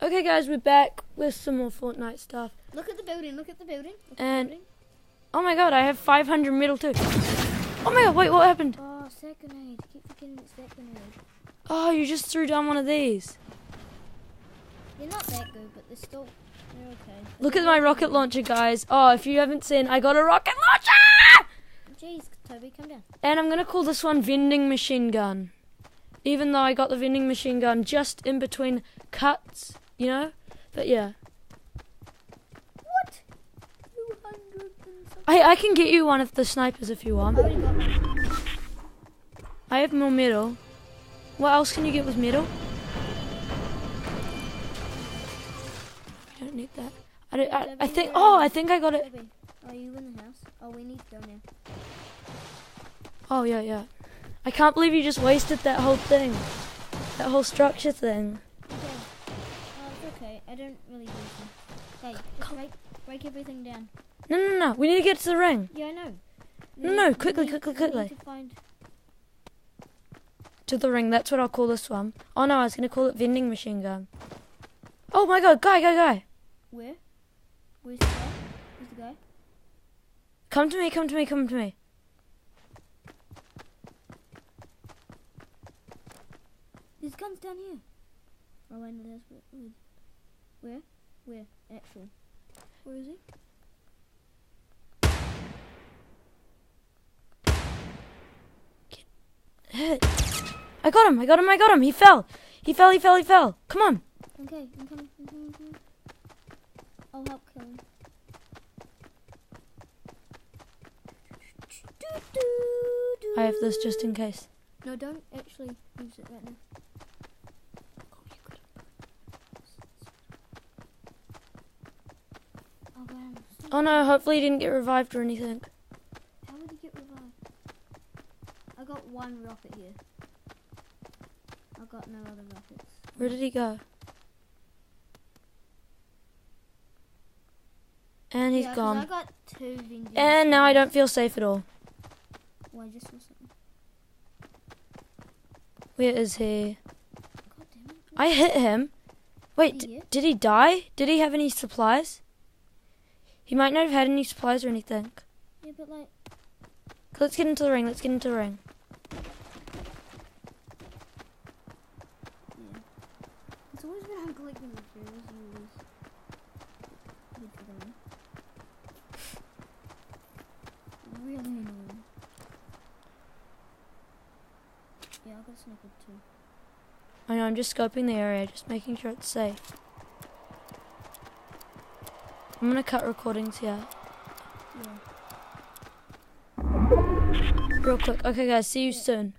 Okay, guys, we're back with some more Fortnite stuff. Look at the building. Look at the building. Oh my god, I have 500 metal too. Oh my god, wait, what happened? Oh, set grenade. Keep forgetting it's that grenade. Oh, you just threw down one of these. They're not that good, but they're okay. Look at my rocket launcher, guys. Oh, if you haven't seen, I got a rocket launcher! Jeez, Toby, come down. And I'm gonna call this one Vending Machine Gun. Even though I got the vending machine gun just in between cuts, you know? But yeah. What? 200 and something. I can get you one of the snipers if you want. I already got one. I have more metal. What else can you get with metal? I don't need that. I think. Oh, I think I got it. Toby, are you in the house? Oh, we need to go now. Oh yeah. I can't believe you just wasted that whole thing, that whole structure thing. Okay. Oh, it's okay. I don't really use them. Okay, just break everything down. No. We need to get to the ring. Yeah, I know. No, quickly. We need to find... To the ring. That's what I'll call this one. Oh no, I was gonna call it vending machine gun. Oh my god, guy. Where? Where's the guy? Where's the guy? Come to me. There's guns down here. Oh, I know that's where? Where? Actually. Where is he? Hit. I got him. He fell. Come on. Okay, I'm coming. I'll help kill him. I have this just in case. No, don't actually use it right now. Oh no, hopefully he didn't get revived or anything. How would he get revived? I got one rocket here. I got no other rockets. Where did he go? And he's gone. I got 2 vending. And now I don't feel safe at all. Oh, I just saw something. Where is he? God damn it. I hit him. Wait, did he die? Did he have any supplies? He might not have had any supplies or anything. Yeah, but like... Let's get into the ring. Yeah. It's always when I'm collecting materials, you always... good for them. Really annoying. Yeah, I got a sniper too. I know, I'm just scoping the area, just making sure it's safe. I'm gonna cut recordings here. Yeah. Real quick. Okay guys, see you soon.